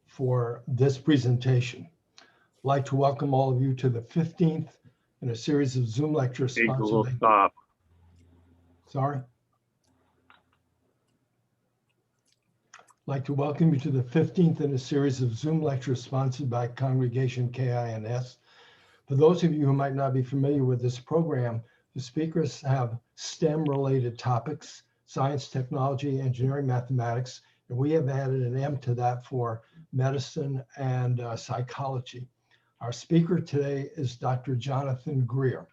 For this presentation. I'd like to welcome all of you to the 15th in a series of Zoom lectures Hey, sponsored Google, by, stop. sorry. I'd like to welcome you to the 15th in a series of Zoom lectures sponsored by Congregation KINS. For those of you who might not be familiar with this program, the speakers have STEM-related topics, science, technology, engineering, mathematics, and we have added an M to that for medicine and psychology. Our speaker today is Dr. Jonathan Greer.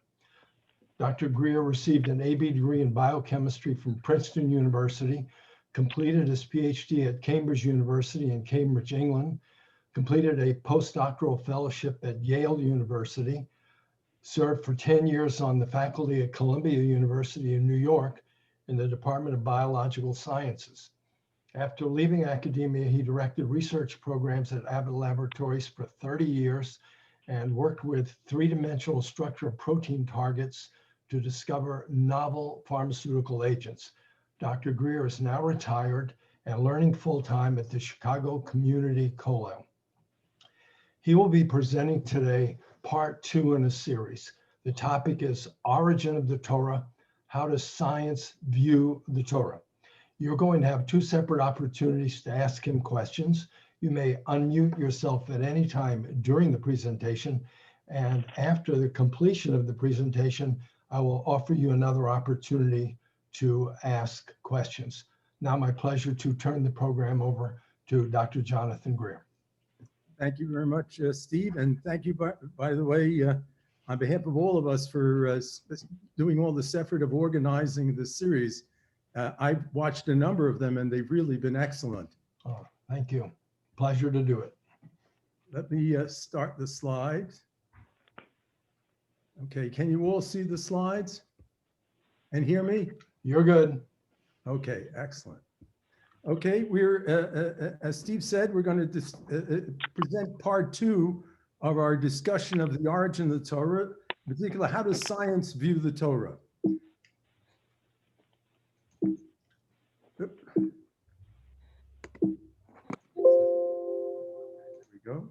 Dr. Greer received an AB degree in biochemistry from Princeton University, completed his PhD at Cambridge University in Cambridge, England, completed a postdoctoral fellowship at Yale University, served for 10 years on the faculty at Columbia University in New York in the Department of Biological Sciences. After leaving academia, he directed research programs at Abbott Laboratories for 30 years and worked with three-dimensional structure of protein targets to discover novel pharmaceutical agents. Dr. Greer is now retired and learning full-time at the Chicago Community College. He will be presenting today part 2 in a series. The topic is Origin of the Torah, How does Science View the Torah? You're going to have 2 separate opportunities to ask him questions. You may unmute yourself at any time during the presentation, and after the completion of the presentation, I will offer you another opportunity to ask questions. Now, my pleasure to turn the program over to Dr. Jonathan Greer. Thank you very much, Steve, and thank you, by the way, on behalf of all of us for doing all this effort of organizing this series. I've watched a number of them, and they've really been excellent. Oh, thank you. Pleasure to do it. Let me start the slides. Okay, can you all see the slides and hear me? You're good. Okay, excellent. Okay, we're, as Steve said, we're going to present part 2 of our discussion of the origin of the Torah, in particular, how does science view the Torah? Go.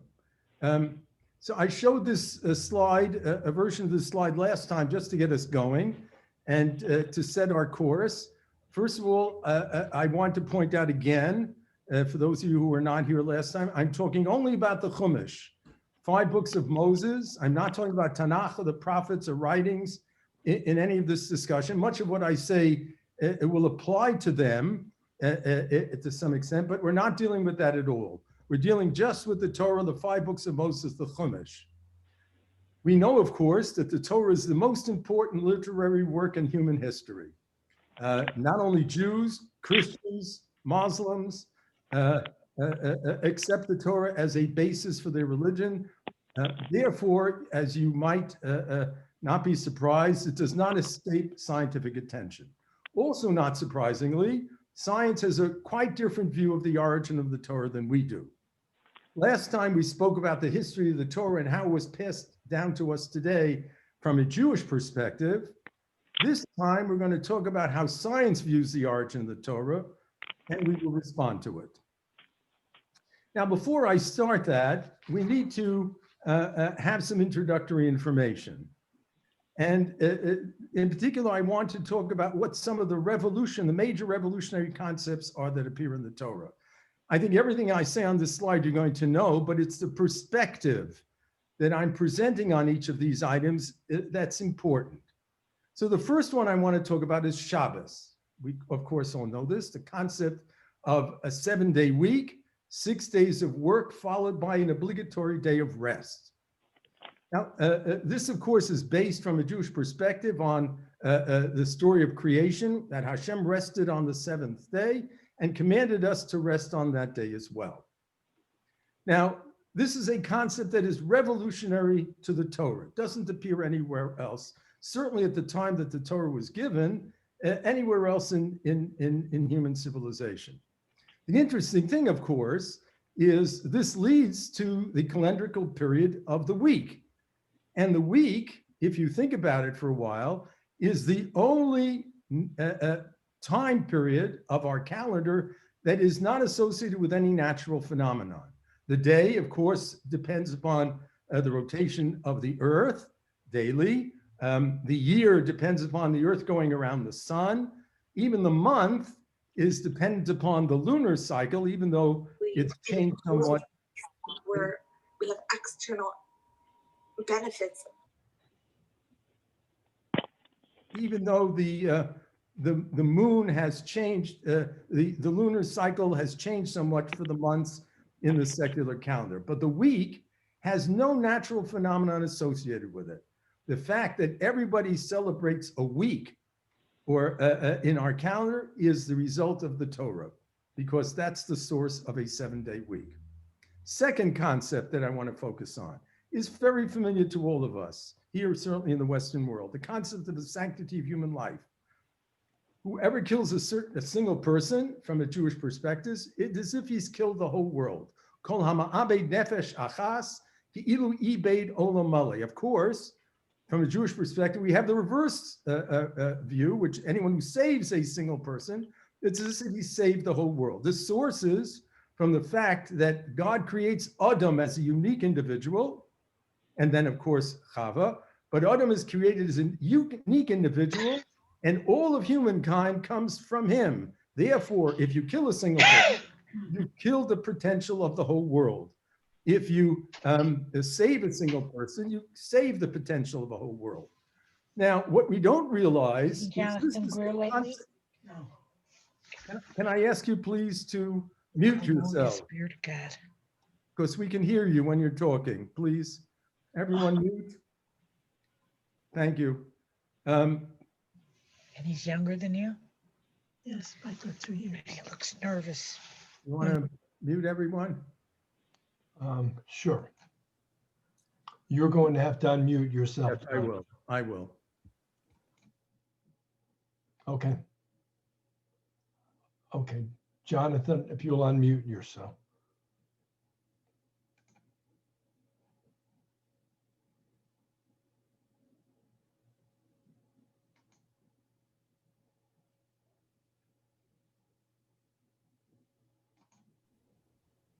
So I showed this slide, a version of this slide last time, just to get us going and to set our course. First of all, I want to point out again, for those of you who were not here last time, I'm talking only about the Chumash, 5 books of Moses. I'm not talking about Tanakh or the prophets or writings in any of this discussion. Much of what I say, it will apply to them to some extent, but we're not dealing with that at all. We're dealing just with the Torah, the 5 books of Moses, the Chumash. We know, of course, that the Torah is the most important literary work in human history. Not only Jews, Christians, Muslims accept the Torah as a basis for their religion. Therefore, as you might not be surprised, it does not escape scientific attention. Also, not surprisingly, science has a quite different view of the origin of the Torah than we do. Last time we spoke about the history of the Torah and how it was passed down to us today from a Jewish perspective. This time we're going to talk about how science views the origin of the Torah, and we will respond to it. Now, before I start that, we need to have some introductory information. And in particular, I want to talk about what some of the major revolutionary concepts are that appear in the Torah. I think everything I say on this slide you're going to know, but it's the perspective that I'm presenting on each of these items that's important. So the first one I want to talk about is Shabbos. We, of course, all know this, the concept of a 7-day week, 6 days of work, followed by an obligatory day of rest. Now, this, of course, is based from a Jewish perspective on the story of creation, that Hashem rested on the 7th day and commanded us to rest on that day as well. Now, this is a concept that is revolutionary to the Torah. It doesn't appear anywhere else, certainly at the time that the Torah was given, anywhere else in human civilization. The interesting thing, of course, is this leads to the calendrical period of the week. And the week, if you think about it for a while, is the only time period of our calendar that is not associated with any natural phenomenon. The day, of course, depends upon the rotation of the earth daily. The year depends upon the earth going around the sun. Even the month is dependent upon the lunar cycle, even though it's changed somewhat. Where we have external benefits. Even though the moon has changed, the lunar cycle has changed somewhat for the months in the secular calendar, but the week has no natural phenomenon associated with it. The fact that everybody celebrates a week or in our calendar is the result of the Torah, because that's the source of a 7-day week. Second concept that I want to focus on is very familiar to all of us here, certainly in the Western world, the concept of the sanctity of human life. Whoever kills a single person from a Jewish perspective, it is as if he's killed the whole world. Kol hama'abed nefesh achas ki'ilu ibed olam male. Of course, from a Jewish perspective, we have the reverse view, which anyone who saves a single person, it's as if he saved the whole world. This sources from the fact that God creates Adam as a unique individual, and then, of course, Chava. But Adam is created as a unique individual, and all of humankind comes from him. Therefore, if you kill a single person, you kill the potential of the whole world. If you save a single person, you save the potential of the whole world. Now, what we don't realize is this Greer lately? Can I ask you please to mute yourself? Spirit of God. Because we can hear you when you're talking. Please, everyone mute. Thank you. And he's younger than you? Yes, by 2 years. He looks nervous. You want to mute everyone? Sure. You're going to have to unmute yourself. Yes, I will. I will. Okay. Okay. Jonathan, if you'll unmute yourself.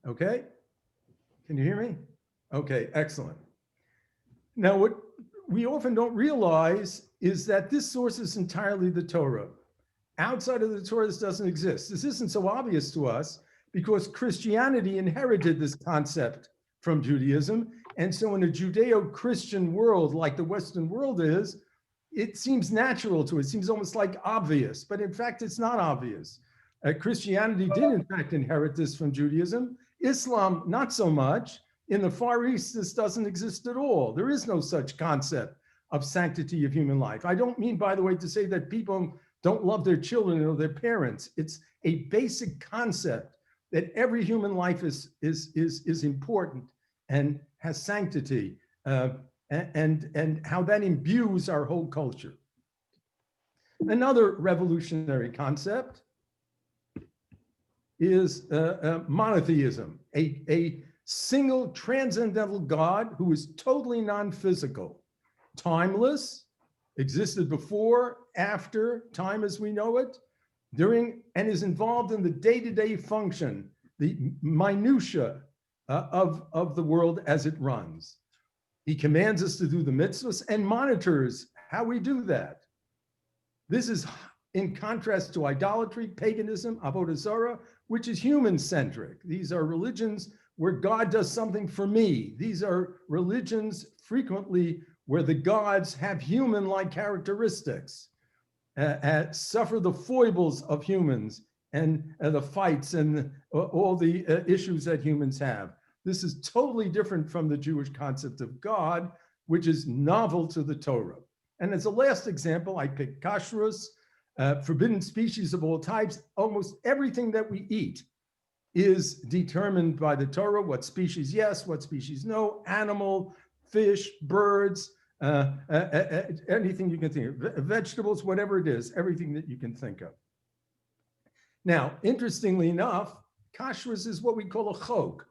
Okay. Can you hear me? Okay, excellent. Now, what we often don't realize is that this source is entirely the Torah. Outside of the Torah, this doesn't exist. This isn't so obvious to us because Christianity inherited this concept from Judaism. And so in a Judeo-Christian world like the Western world is, it seems natural to it. It seems almost like obvious, but in fact, it's not obvious. Christianity did in fact inherit this from Judaism. Islam, not so much. In the Far East, this doesn't exist at all. There is no such concept of sanctity of human life. I don't mean, by the way, to say that people don't love their children or their parents. It's a basic concept that every human life is important and has sanctity, and how that imbues our whole culture. Another revolutionary concept is monotheism, a single transcendental God who is totally non-physical, timeless, existed before, after, time as we know it, during, and is involved in the day-to-day function, the minutia of the world as it runs. He commands us to do the mitzvahs and monitors how we do that. This is in contrast to idolatry, paganism, avodah zarah, which is human-centric. These are religions where God does something for me. These are religions frequently where the gods have human-like characteristics, suffer the foibles of humans and the fights and all the issues that humans have. This is totally different from the Jewish concept of God, which is novel to the Torah. And as a last example, I picked kashrus, forbidden species of all types. Almost everything that we eat is determined by the Torah, what species yes, what species no, animal, fish, birds, anything you can think of, vegetables, whatever it is, everything that you can think of. Now, interestingly enough, kashrus is what we call a chok.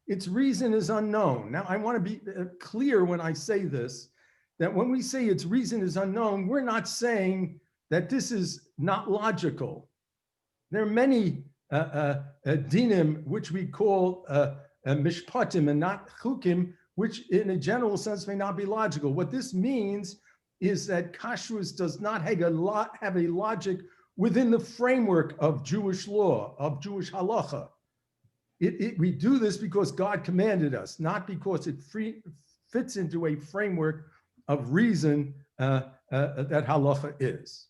Its reason is unknown. Now, I want to be clear when I say this, that when we say its reason is unknown, we're not saying that this is not logical. There are many dinim, which we call mishpatim and not chukim, which in a general sense may not be logical. What this means is that kashrus does not have a logic within the framework of Jewish law, of Jewish halacha. We do this because God commanded us, not because it fits into a framework of reason that halacha is.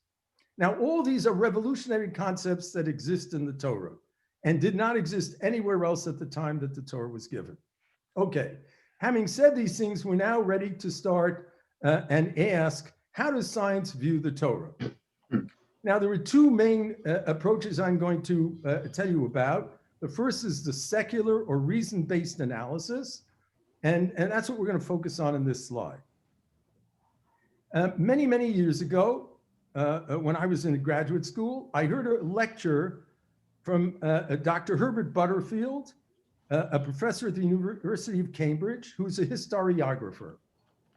Now, all these are revolutionary concepts that exist in the Torah and did not exist anywhere else at the time that the Torah was given. Okay, having said these things, we're now ready to start and ask, how does science view the Torah? Now, there are two main approaches I'm going to tell you about. The first is the secular or reason-based analysis, and that's what we're going to focus on in this slide. Many, many years ago, when I was in graduate school, I heard a lecture from Dr. Herbert Butterfield, a professor at the University of Cambridge, who's a historiographer.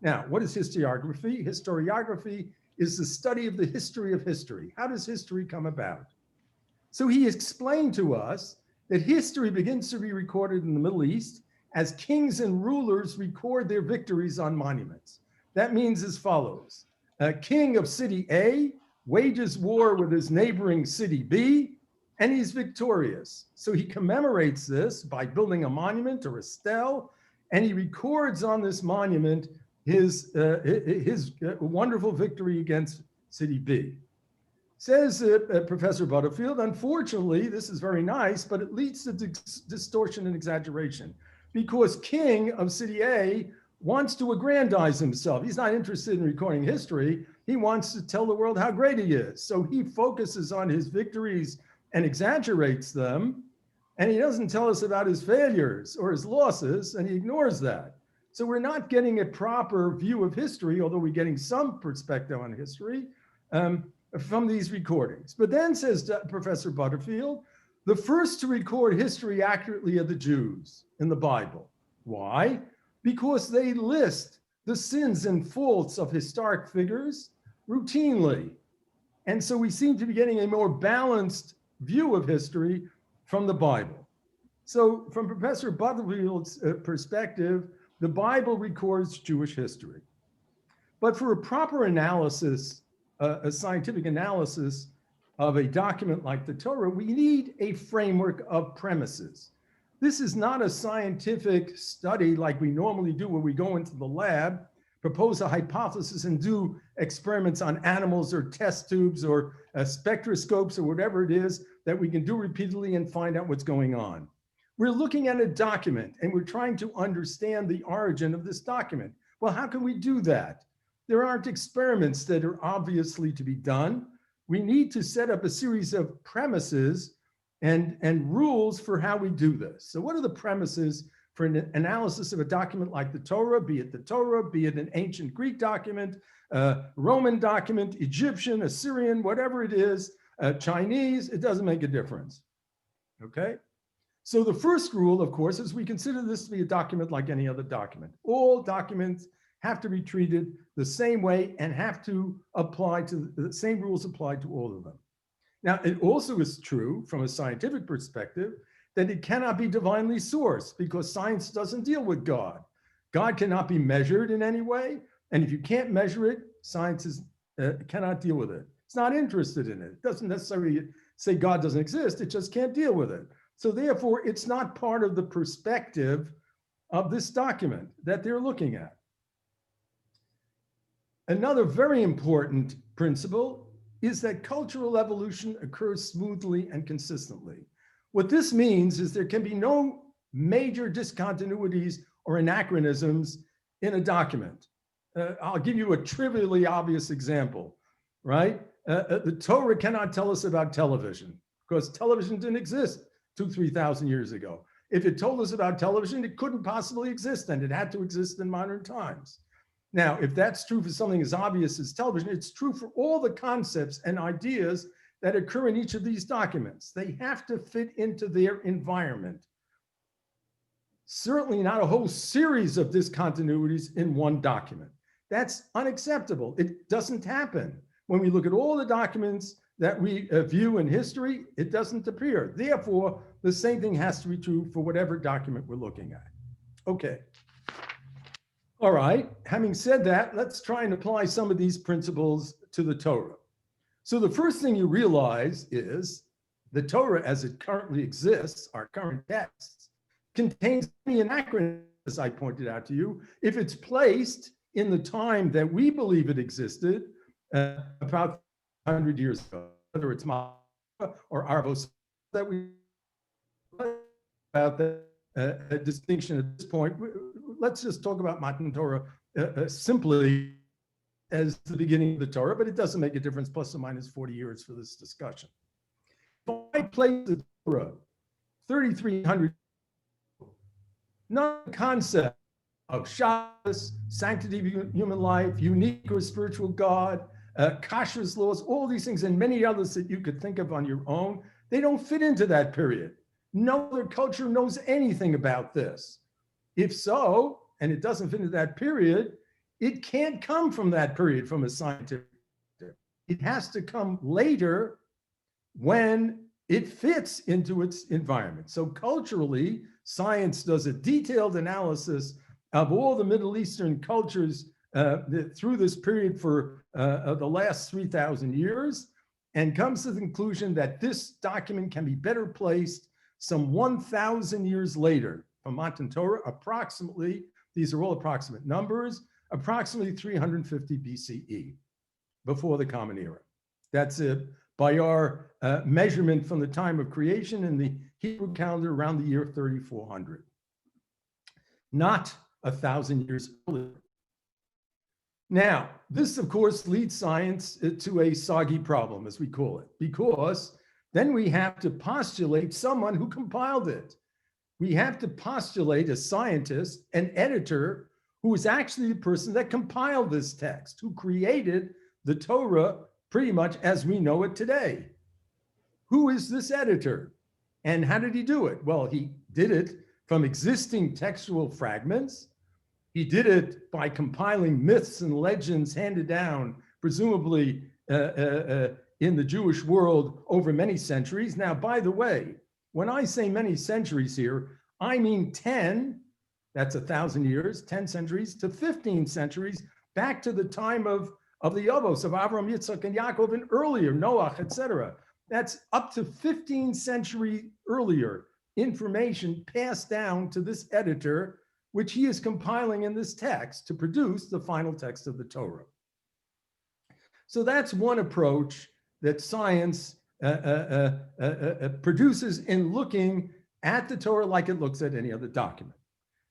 Now, what is historiography? Historiography is the study of the history of history. How does history come about? So he explained to us that history begins to be recorded in the Middle East as kings and rulers record their victories on monuments. That means as follows: a king of city A wages war with his neighboring city B, and he's victorious. So he commemorates this by building a monument or a stele, and he records on this monument his wonderful victory against city B. Says Professor Butterfield, unfortunately, this is very nice, but it leads to distortion and exaggeration, because king of city A wants to aggrandize himself. He's not interested in recording history. He wants to tell the world how great he is. So he focuses on his victories and exaggerates them, and he doesn't tell us about his failures or his losses, and he ignores that. So we're not getting a proper view of history, although we're getting some perspective on history from these recordings. But then, says Professor Butterfield, the first to record history accurately are the Jews in the Bible. Why? Because they list the sins and faults of historic figures routinely. And so we seem to be getting a more balanced view of history from the Bible. So from Professor Butterfield's perspective, the Bible records Jewish history. But for a proper analysis, a scientific analysis of a document like the Torah, we need a framework of premises. This is not a scientific study like we normally do, where we go into the lab, propose a hypothesis, and do experiments on animals or test tubes or spectroscopes or whatever it is that we can do repeatedly and find out what's going on. We're looking at a document and we're trying to understand the origin of this document. Well, how can we do that? There aren't experiments that are obviously to be done. We need to set up a series of premises and rules for how we do this. So what are the premises for an analysis of a document like the Torah, be it an ancient Greek document, Roman document, Egyptian, Assyrian, whatever it is, Chinese, it doesn't make a difference, okay? So the first rule, of course, is we consider this to be a document like any other document. All documents have to be treated the same way and have to apply to the same rules apply to all of them. Now, it also is true from a scientific perspective that it cannot be divinely sourced, because science doesn't deal with God. God cannot be measured in any way. And if you can't measure it, science cannot deal with it. It's not interested in it. It doesn't necessarily say God doesn't exist. It just can't deal with it. So therefore, it's not part of the perspective of this document that they're looking at. Another very important principle is that cultural evolution occurs smoothly and consistently. What this means is there can be no major discontinuities or anachronisms in a document. I'll give you a trivially obvious example, right? The Torah cannot tell us about television, because television didn't exist 2,000-3,000 years ago. If it told us about television, it couldn't possibly exist, and it had to exist in modern times. Now, if that's true for something as obvious as television, it's true for all the concepts and ideas that occur in each of these documents. They have to fit into their environment. Certainly not a whole series of discontinuities in one document. That's unacceptable. It doesn't happen. When we look at all the documents that we view in history, it doesn't appear. Therefore, the same thing has to be true for whatever document we're looking at. Okay. All right, having said that, let's try and apply some of these principles to the Torah. So the first thing you realize is the Torah as it currently exists, our current texts, contains many anachronisms, as I pointed out to you, if it's placed in the time that we believe it existed about 100 years ago, whether it's Ma or Arvos, that we about the distinction at this point. Let's just talk about Matan Torah simply as the beginning of the Torah, but it doesn't make a difference, plus or minus 40 years for this discussion. If I place the Torah 3,300, not the concept of Shabbos, sanctity of human life, unique or spiritual God, kashrus laws, all these things, and many others that you could think of on your own, they don't fit into that period. No other culture knows anything about this. If so, and it doesn't fit into that period, it can't come from that period from a scientific perspective. It has to come later when it fits into its environment. So culturally, science does a detailed analysis of all the Middle Eastern cultures through this period for the last 3,000 years, and comes to the conclusion that this document can be better placed some 1,000 years later from Matan Torah, approximately, these are all approximate numbers, approximately 350 BCE, before the Common Era. That's it, by our measurement from the time of creation in the Hebrew calendar around the year 3400. Not 1,000 years earlier. Now, this, of course, leads science to a soggy problem, as we call it, because then we have to postulate someone who compiled it. We have to postulate a scientist, an editor, who is actually the person that compiled this text, who created the Torah pretty much as we know it today. Who is this editor? And how did he do it? Well, he did it from existing textual fragments. He did it by compiling myths and legends handed down, presumably in the Jewish world over many centuries. Now, by the way, when I say many centuries here, I mean 10, that's 1,000 years, 10 centuries to 15 centuries, back to the time of the Avos, of Avraham, Yitzchak, and Yaakov, and earlier, Noach, etc. That's up to 15 centuries earlier information passed down to this editor, which he is compiling in this text to produce the final text of the Torah. So that's one approach that science produces in looking at the Torah like it looks at any other document.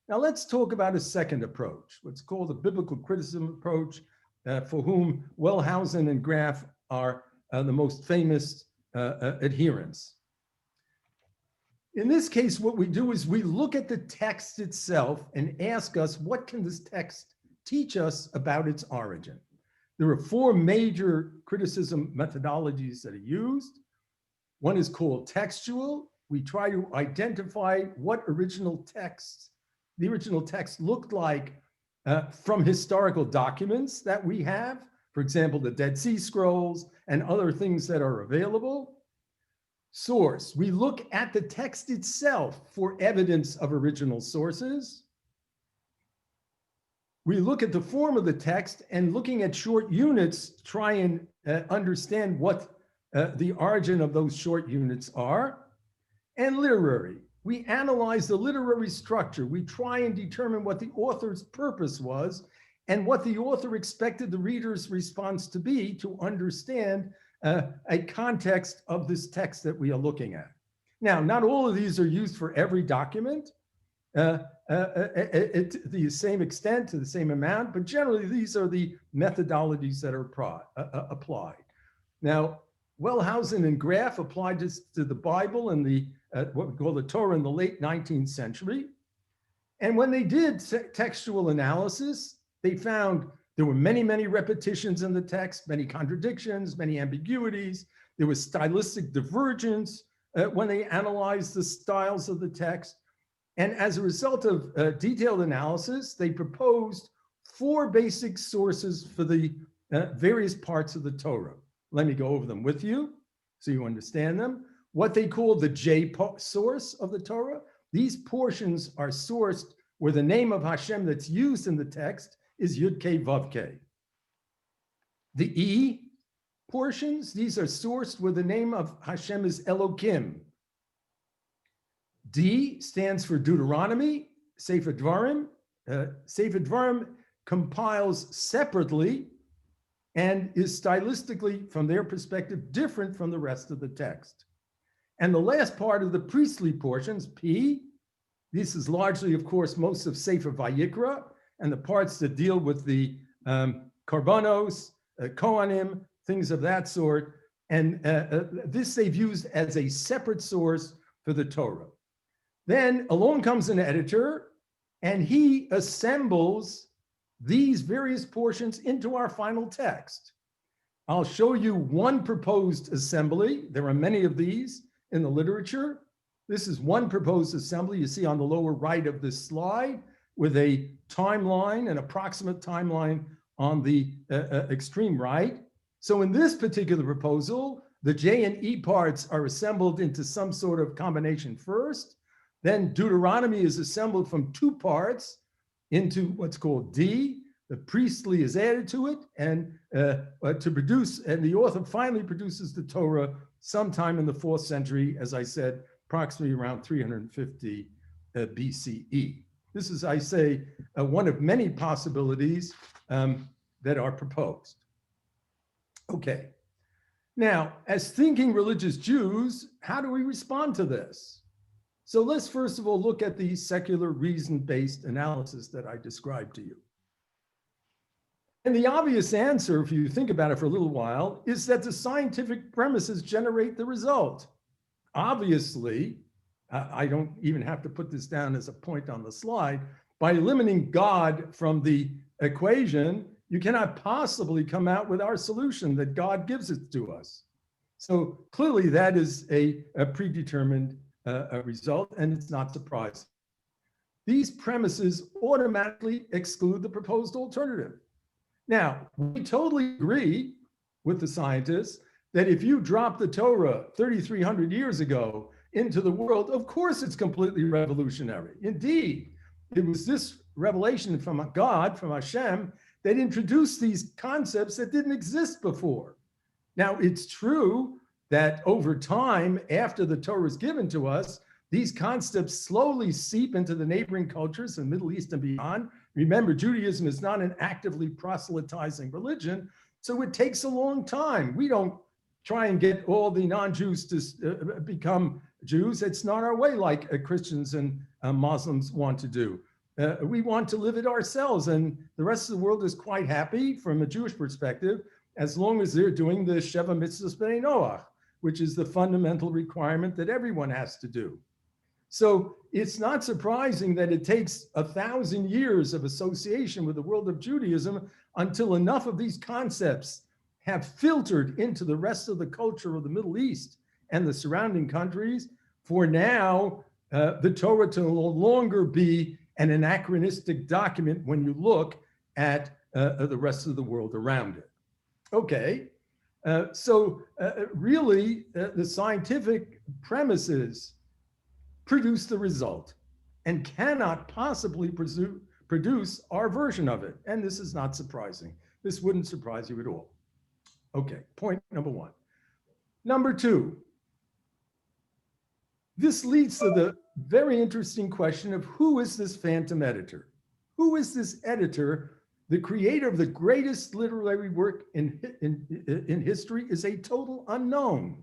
Now let's talk about a second approach, what's called the biblical criticism approach, for whom Wellhausen and Greer are the most famous adherents. In this case, what we do is we look at the text itself and ask us, what can this text teach us about its origin? There are four major criticism methodologies that are used. One is called textual. We try to identify what the original text looked like from historical documents that we have, for example, the Dead Sea Scrolls and other things that are available. Source, we look at the text itself for evidence of original sources. We look at the form of the text, and looking at short units, try and understand what the origin of those short units are. And literary, we analyze the literary structure. We try and determine what the author's purpose was and what the author expected the reader's response to be to understand a context of this text that we are looking at. Now, not all of these are used for every document to the same extent, to the same amount, but generally these are the methodologies that are applied. Now, Wellhausen and Greer applied this to the Bible and the what we call the Torah in the late 19th century. And when they did textual analysis, they found there were many, many repetitions in the text, many contradictions, many ambiguities. There was stylistic divergence when they analyzed the styles of the text. And as a result of detailed analysis, they proposed four basic sources for the various parts of the Torah. Let me go over them with you. so you understand them. What they call the J source of the Torah. These portions are sourced where the name of Hashem that's used in the text is Yud K Vav K. The E portions, these are sourced where the name of Hashem is Elokim. D stands for Deuteronomy, Sefer Dvarim. Sefer Dvarim compiles separately and is stylistically, from their perspective, different from the rest of the text. And the last part of the priestly portions, P, this is largely, of course, most of Sefer Vayikra, and the parts that deal with the Korbanos, Kohanim, things of that sort. And this they've used as a separate source for the Torah. Then along comes an editor, and he assembles these various portions into our final text. I'll show you one proposed assembly. There are many of these in the literature. This is one proposed assembly you see on the lower right of this slide with a timeline, an approximate timeline on the extreme right. So in this particular proposal, the J and E parts are assembled into some sort of combination first. Then Deuteronomy is assembled from two parts into what's called D. The priestly is added to it, and to produce, and the author finally produces the Torah sometime in the 4th century, as I said, approximately around 350 BCE. This is, I say, one of many possibilities that are proposed. Okay. Now, as thinking religious Jews, how do we respond to this? So let's first of all look at the secular reason-based analysis that I described to you. And the obvious answer, if you think about it for a little while, is that the scientific premises generate the result. Obviously, I don't even have to put this down as a point on the slide, by eliminating God from the equation, you cannot possibly come out with our solution that God gives it to us. So clearly that is a predetermined result, and it's not surprising. These premises automatically exclude the proposed alternative. Now, we totally agree with the scientists that if you drop the Torah 3,300 years ago into the world, of course it's completely revolutionary. Indeed, it was this revelation from God, from Hashem, that introduced these concepts that didn't exist before. Now, it's true that over time, after the Torah is given to us, these concepts slowly seep into the neighboring cultures in the Middle East and beyond. Remember, Judaism is not an actively proselytizing religion, so it takes a long time. We don't try and get all the non-Jews to become Jews. It's not our way like Christians and Muslims want to do. We want to live it ourselves, and the rest of the world is quite happy from a Jewish perspective as long as they're doing the Sheva Mitzvahs B'nai Noach, which is the fundamental requirement that everyone has to do. So it's not surprising that it takes 1,000 years of association with the world of Judaism until enough of these concepts have filtered into the rest of the culture of the Middle East and the surrounding countries for now the Torah to no longer be an anachronistic document when you look at the rest of the world around it. Okay, so really the scientific premises produce the result and cannot possibly produce our version of it. And this is not surprising. This wouldn't surprise you at all. Okay, point number one. Number two, this leads to the very interesting question of who is this phantom editor? Who is this editor? The creator of the greatest literary work in history is a total unknown.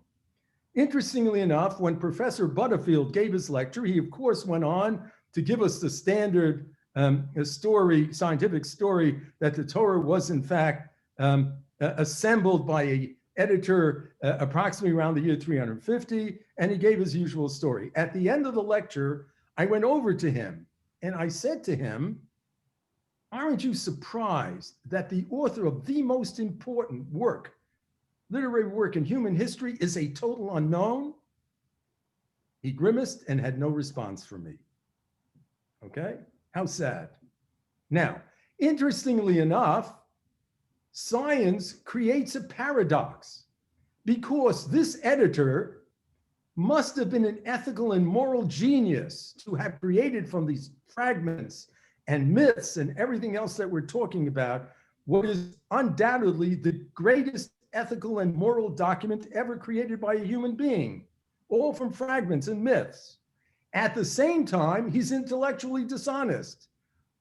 Interestingly enough, when Professor Butterfield gave his lecture, he of course went on to give us the standard scientific story that the Torah was in fact assembled by an editor approximately around the year 350, and he gave his usual story. At the end of the lecture, I went over to him and I said to him, aren't you surprised that the author of the most important work, literary work in human history, is a total unknown? He grimaced and had no response from me. Okay, how sad. Now, interestingly enough, science creates a paradox because this editor must have been an ethical and moral genius to have created from these fragments and myths and everything else that we're talking about what is undoubtedly the greatest ethical and moral document ever created by a human being, all from fragments and myths. At the same time, he's intellectually dishonest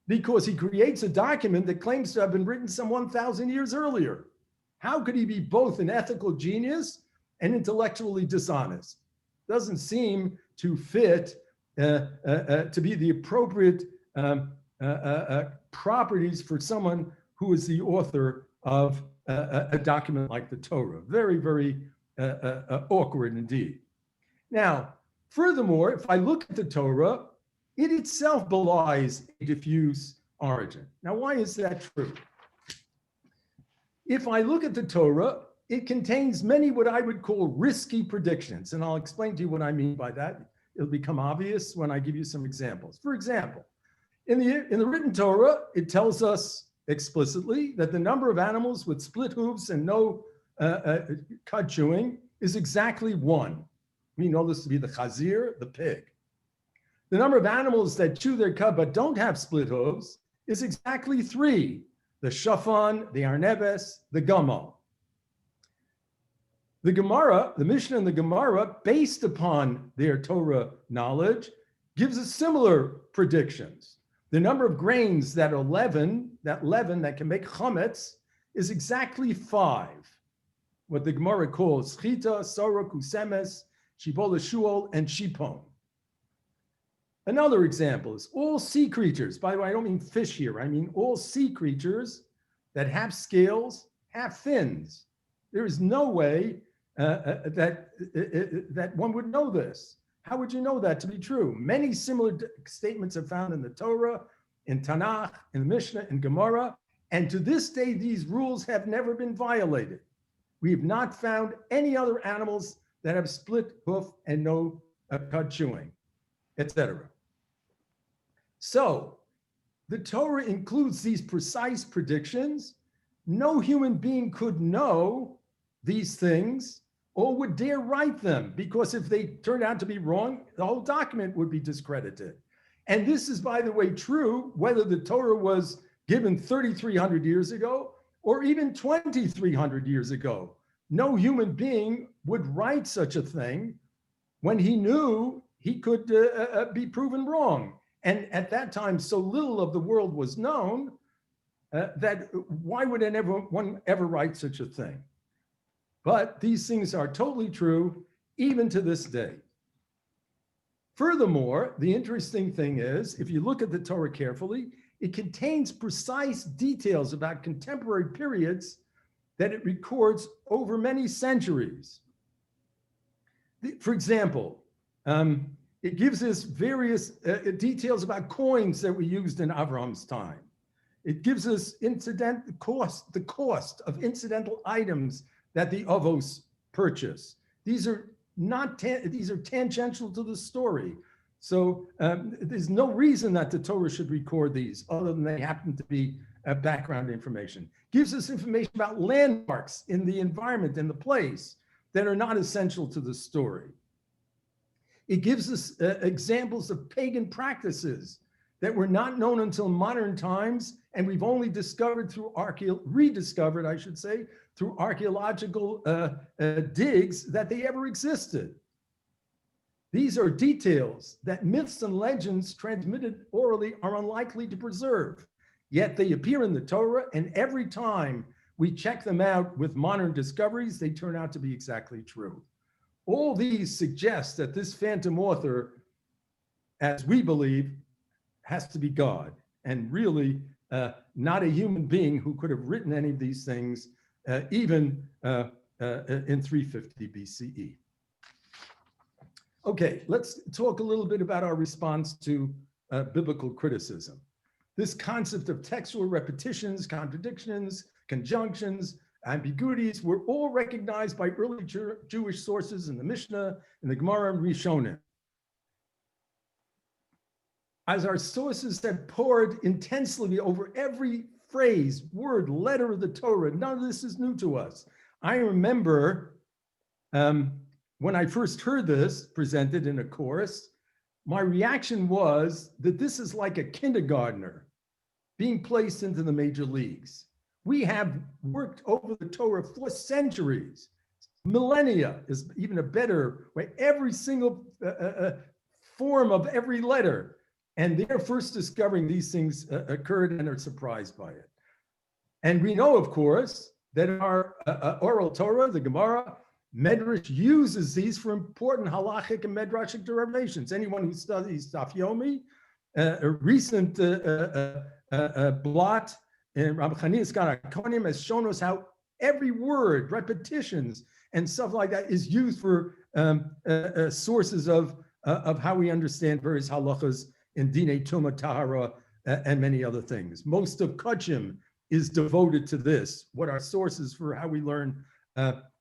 because he creates a document that claims to have been written some 1,000 years earlier. How could he be both an ethical genius and intellectually dishonest? Doesn't seem to fit to be the appropriate properties for someone who is the author of a document like the Torah. Very, very awkward indeed. Now, furthermore, if I look at the Torah, it itself belies a diffuse origin. Now, why is that true? If I look at the Torah, it contains many what I would call risky predictions, and I'll explain to you what I mean by that. It'll become obvious when I give you some examples. For example, in the written Torah, it tells us explicitly that the number of animals with split hooves and no cud chewing is exactly 1. We know this to be the chazir, the pig. The number of animals that chew their cud but don't have split hooves is exactly 3. The shafan, the arneves, the gamal. The Gemara, the Mishnah and the Gemara, based upon their Torah knowledge, gives us similar predictions. The number of grains that are leaven that can make chametz is exactly 5. What the Gemara calls chita, sora, kusemes, shibola, shuol, and shipon. Another example is all sea creatures. By the way, I don't mean fish here. I mean all sea creatures that have scales have fins. There is no way that one would know this. How would you know that to be true? Many similar statements are found in the Torah, in Tanakh, in the Mishnah, in Gemara, and to this day, these rules have never been violated. We have not found any other animals that have split hoof and no cud chewing, etc. So, the Torah includes these precise predictions. No human being could know these things or would dare write them, because if they turned out to be wrong, the whole document would be discredited. And this is, by the way, true whether the Torah was given 3,300 years ago or even 2,300 years ago. No human being would write such a thing when he knew he could be proven wrong. And at that time, so little of the world was known that why would one ever write such a thing? But these things are totally true, even to this day. Furthermore, the interesting thing is, if you look at the Torah carefully, it contains precise details about contemporary periods that it records over many centuries. For example, it gives us various details about coins that were used in Avram's time. It gives us the cost of incidental items that the Avos purchase. These are tangential to the story. So there's no reason that the Torah should record these other than they happen to be background information. Gives us information about landmarks in the environment, in the place, that are not essential to the story. It gives us examples of pagan practices that were not known until modern times, and we've only discovered through rediscovered, I should say, through archaeological digs that they ever existed. These are details that myths and legends transmitted orally are unlikely to preserve, yet they appear in the Torah, and every time we check them out with modern discoveries, they turn out to be exactly true. All these suggest that this phantom author, as we believe, has to be God, and really not a human being who could have written any of these things even in 350 BCE. Okay, let's talk a little bit about our response to biblical criticism. This concept of textual repetitions, contradictions, conjunctions, ambiguities were all recognized by early Jewish sources in the Mishnah, in the Gemara, and Rishonim. As our sources have pored intensely over every phrase, word, letter of the Torah, none of this is new to us. I remember When I first heard this presented in a course, my reaction was that this is like a kindergartner being placed into the major leagues. We have worked over the Torah for centuries. Millennia is even a better way. Every single form of every letter. And they're first discovering these things occurred and are surprised by it. And we know, of course, that our oral Torah, the Gemara, Medrash uses these for important halachic and medrashic derivations. Anyone who studies Daf Yomi, a recent blot in Rabbi Chanina's Konim has shown us how every word, repetitions, and stuff like that is used for sources of how we understand various halachas in Dinei Tumah Tahara and many other things. Most of Kachim is devoted to this, what are sources for how we learn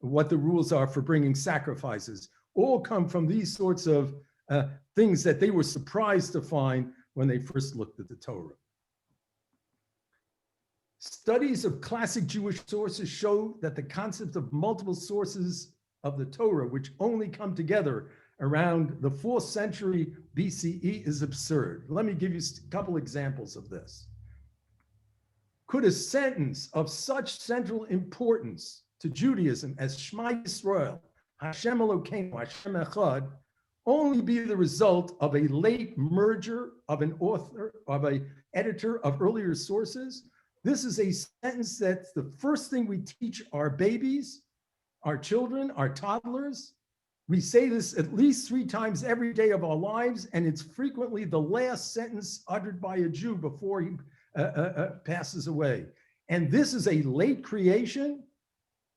what the rules are for bringing sacrifices, all come from these sorts of things that they were surprised to find when they first looked at the Torah. Studies of classic Jewish sources show that the concept of multiple sources of the Torah, which only come together around the 4th century BCE, is absurd. Let me give you a couple examples of this. Could a sentence of such central importance to Judaism as Shema Yisrael, Hashem Elokeinu, Hashem Echad, only be the result of a late merger of an author, of an editor of earlier sources? This is a sentence that's the first thing we teach our babies, our children, our toddlers. We say this at least 3 times every day of our lives, and it's frequently the last sentence uttered by a Jew before he passes away. And this is a late creation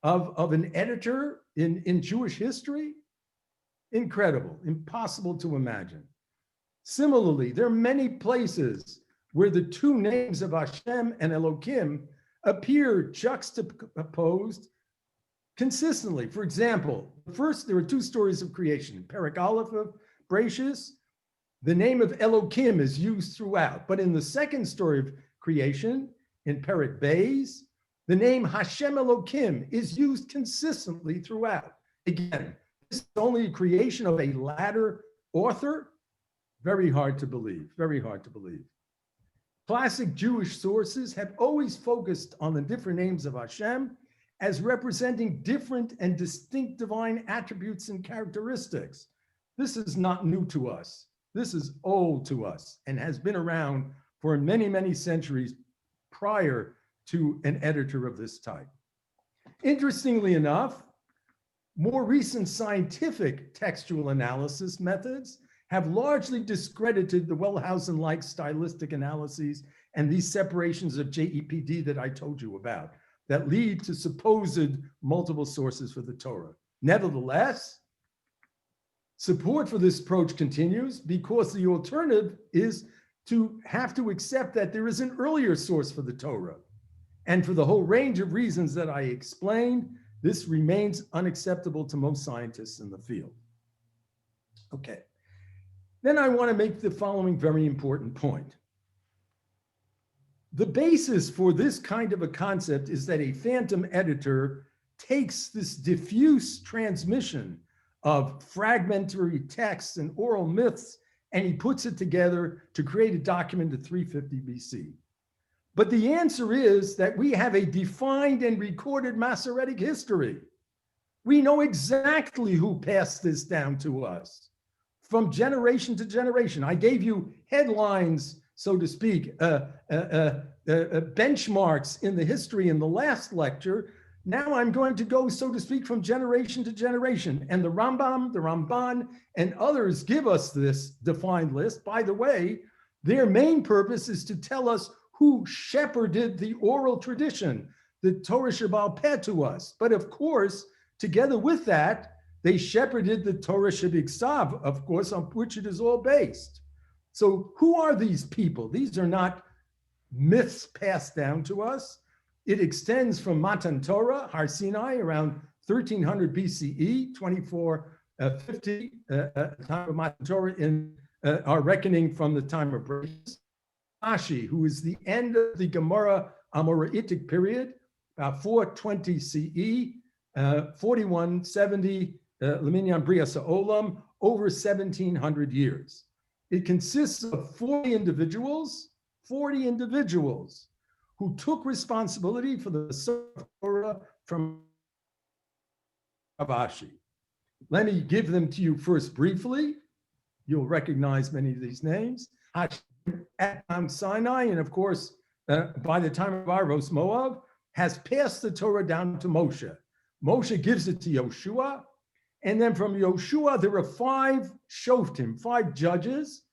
of an editor in Jewish history. Incredible, impossible to imagine. Similarly, there are many places where the 2 names of Hashem and Elokim appear juxtaposed consistently. For example, first, there are 2 stories of creation. Perek Aleph of Bereshis, the name of Elokim is used throughout. But in the second story of creation, in Perek Beis, the name Hashem Elokim is used consistently throughout. Again, this is only a creation of a latter author. Very hard to believe, very hard to believe. Classic Jewish sources have always focused on the different names of Hashem as representing different and distinct divine attributes and characteristics. This is not new to us. This is old to us and has been around for many, many centuries prior to an editor of this type. Interestingly enough, more recent scientific textual analysis methods have largely discredited the Wellhausen-like stylistic analyses and these separations of JEPD that I told you about that lead to supposed multiple sources for the Torah. Nevertheless, support for this approach continues because the alternative is to have to accept that there is an earlier source for the Torah. And for the whole range of reasons that I explained, this remains unacceptable to most scientists in the field. Okay. Then I want to make the following very important point. The basis for this kind of a concept is that a phantom editor takes this diffuse transmission of fragmentary texts and oral myths, and he puts it together to create a document at 350 BC. But the answer is that we have a defined and recorded Masoretic history. We know exactly who passed this down to us from generation to generation. I gave you headlines, so to speak, benchmarks in the history in the last lecture. Now I'm going to go, so to speak, from generation to generation. And the Rambam, the Ramban, and others give us this defined list. By the way, their main purpose is to tell us who shepherded the oral tradition, the Torah Sheba'al Peh to us. But of course, together with that, they shepherded the Torah Shebiksav, of course, on which it is all based. So who are these people? These are not myths passed down to us. It extends from Matan Torah, Har Sinai, around 1300 BCE, 2450, time of Matan Torah, in our reckoning from the time of Bereshit. Rashi, who is the end of the Gemara Amoraitic period, about 420 CE, 4170 Leminyan Brias Olam, over 1,700 years. It consists of 40 individuals who took responsibility for the Torah from Rav Ashi. Let me give them to you first briefly. You'll recognize many of these names. Hashem at Mount Sinai, and of course, by the time of Aros Moab, has passed the Torah down to Moshe. Moshe gives it to Yoshua, and then from Yoshua, there are 5 shoftim, 5 judges.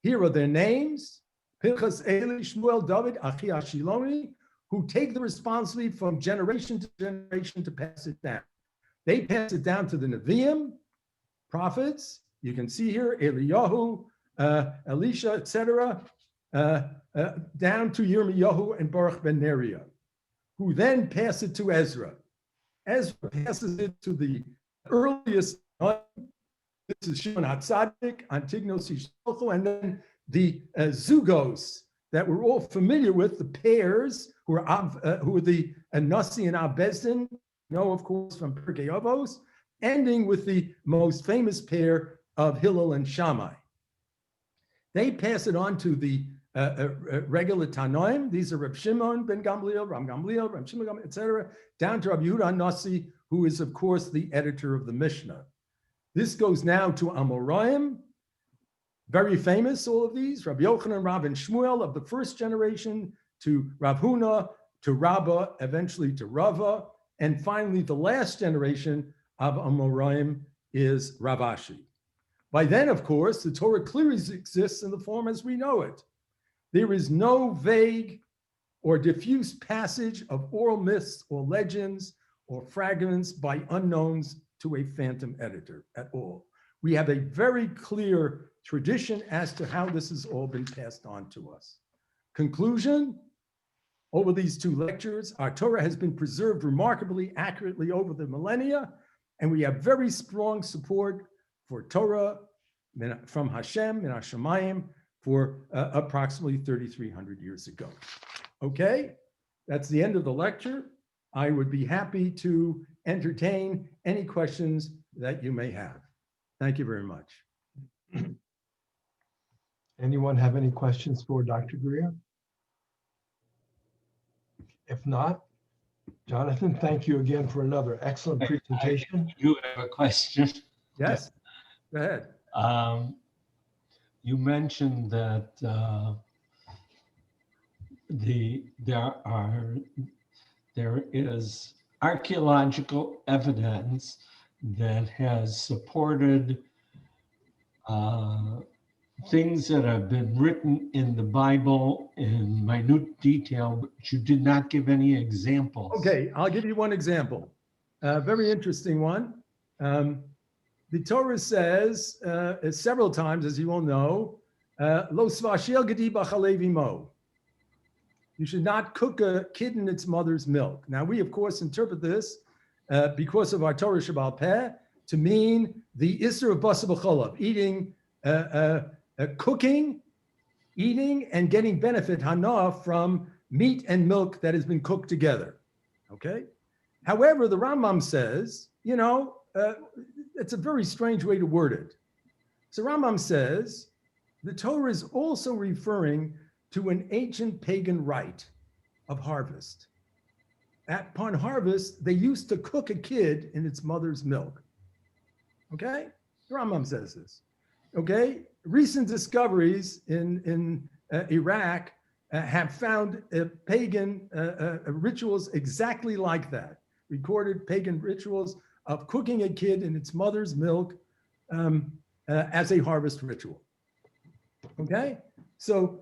Here are their names: Pinchas, Eli, Shmuel, David, Achi Ashiloni, who take the responsibility from generation to generation to pass it down. They pass it down to the Nevi'im, prophets. You can see here, Eliyahu, Elisha, etc., down to Yirmiyahu and Baruch ben Neriah, who then pass it to Ezra. Ezra passes it to the earliest. This is Shimon HaTzadik, Antignos Yishtochu, and then the Zugos that we're all familiar with, the pairs who are the Nasi and Abezdin, of course, from Pirkei Avos, ending with the most famous pair of Hillel and Shammai. They pass it on to the regular Tanoim. These are Reb Shimon ben Gamliel, Ram Gamliel, Reb Shimon, etc., down to Rabbi Yehuda Nasi, who is, of course, the editor of the Mishnah. This goes now to Amoraim, very famous, all of these, Rabbi Yochanan, Rav, and Shmuel of the first generation, to Rav Huna, to Rabbah, eventually to Rava, and finally the last generation of Amoraim is Rav Ashi. By then, of course, the Torah clearly exists in the form as we know it. There is no vague or diffuse passage of oral myths or legends or fragments by unknowns to a phantom editor at all. We have a very clear tradition as to how this has all been passed on to us. Conclusion, over these 2 lectures, our Torah has been preserved remarkably accurately over the millennia, and we have very strong support for Torah from Hashem in Hashemayim for approximately 3,300 years ago. Okay, that's the end of the lecture. I would be happy to entertain any questions that you may have. Thank you very much. Anyone have any questions for Dr. Greer? If not, Jonathan, thank you again for another excellent presentation. You have a question. Yes, go ahead. You mentioned that there is archaeological evidence that has supported things that have been written in the Bible in minute detail, but you did not give any examples. Okay, I'll give you one example. A very interesting one. The Torah says several times, as you all know, Lo svashel gedi b'chalev imo. You should not cook a kid in its mother's milk. Now, we, of course, interpret this because of our Torah Shabbal Peh to mean the Isser of Basa b'cholav, eating, cooking, eating, and getting benefit, hana, from meat and milk that has been cooked together. Okay? However, the Rambam says, it's a very strange way to word it. So Rambam says, the Torah is also referring to an ancient pagan rite of harvest. Upon harvest, they used to cook a kid in its mother's milk. Okay? The Rambam says this. Okay? Recent discoveries in Iraq have found pagan rituals exactly like that. Recorded pagan rituals of cooking a kid in its mother's milk as a harvest ritual. Okay? So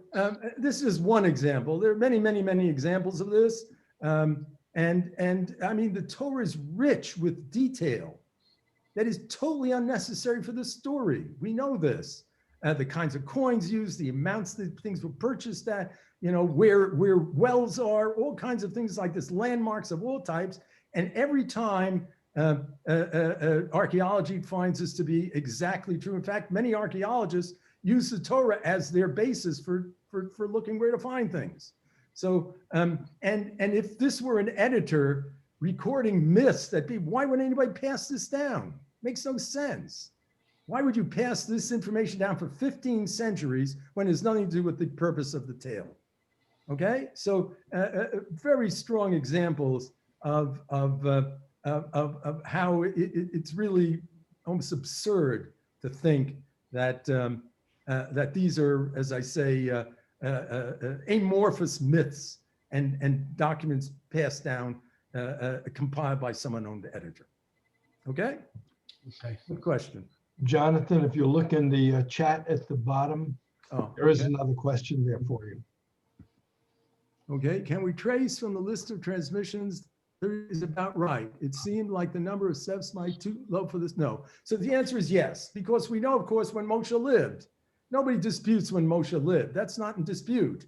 this is one example. There are many, many, many examples of this. And I mean, the Torah is rich with detail that is totally unnecessary for the story. We know this. The kinds of coins used, the amounts that things were purchased at, where wells are, all kinds of things like this, landmarks of all types. And every time archaeology finds this to be exactly true. In fact, many archaeologists use the Torah as their basis for looking where to find things. So, and if this were an editor recording myths that people, why would anybody pass this down? Makes no sense. Why would you pass this information down for 15 centuries when it's nothing to do with the purpose of the tale? Okay, so very strong examples of how it's really almost absurd to think that that these are, as I say, amorphous myths and documents passed down, compiled by some unknown editor. Okay, Okay. good question. Jonathan, if you look in the chat at the bottom, Oh, there is okay. another question there for you. Okay, can we trace from the list of transmissions? There is about right. It seemed like the number of steps might too low for this. No. So the answer is yes, because we know, of course, when Moshe lived. Nobody disputes when Moshe lived. That's not in dispute.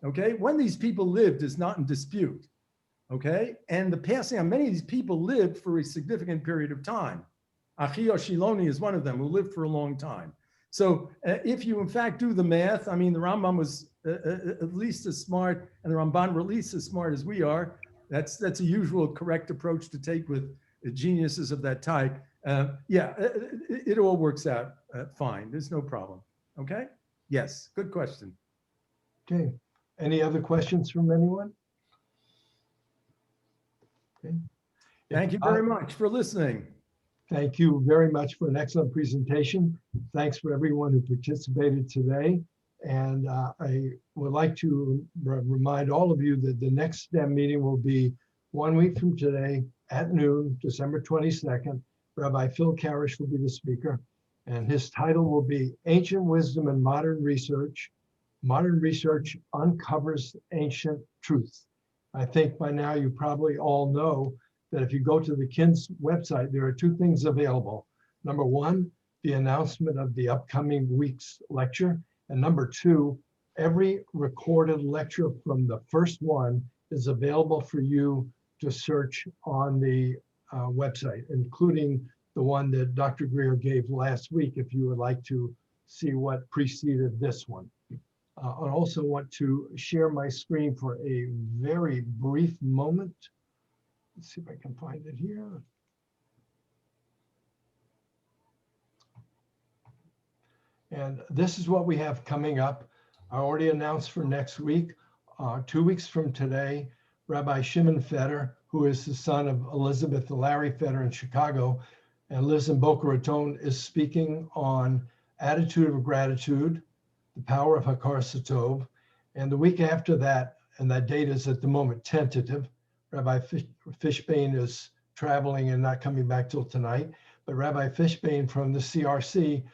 Okay, when these people lived is not in dispute. Okay, and the passing on, many of these people lived for a significant period of time. Achio Shiloni is one of them who lived for a long time. So if you in fact do the math, I mean, the Rambam was at least as smart, and the Ramban were at least as smart as we are. That's a usual correct approach to take with geniuses of that type. Yeah, it all works out fine. There's no problem. Okay. Yes. Good question. Okay. Any other questions from anyone? Okay. Thank you very much for listening. Thank you very much for an excellent presentation. Thanks for everyone who participated today. And I would like to remind all of you that the next STEM meeting will be 1 week from today at noon, December 22nd. Rabbi Phil Karish will be the speaker, and his title will be Ancient Wisdom and Modern Research. Modern Research Uncovers Ancient Truth. I think by now you probably all know that if you go to the KINS website, there are two things available. Number one, the announcement of the upcoming week's lecture. And number two, every recorded lecture from the first one is available for you to search on the website, including the one that Dr. Greer gave last week, if you would like to see what preceded this one. I also want to share my screen for a very brief moment. Let's see if I can find it here. And this is what we have coming up. I already announced for next week, 2 weeks from today, Rabbi Shimon Feder, who is the son of Elizabeth and Larry Feder in Chicago and lives in Boca Raton, is speaking on attitude of gratitude, the power of Hakar Satov. And the week after that, and that date is at the moment tentative, Rabbi Fishbane is traveling and not coming back till tonight, but Rabbi Fishbane from the CRC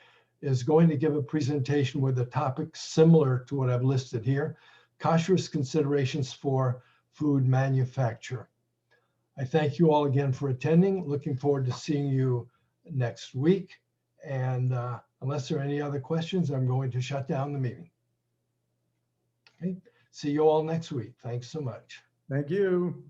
is going to give a presentation with a topic similar to what I've listed here, kashrus considerations for food manufacture. I thank you all again for attending. Looking forward to seeing you next week. And unless there are any other questions, I'm going to shut down the meeting. Okay. See you all next week. Thanks so much. Thank you.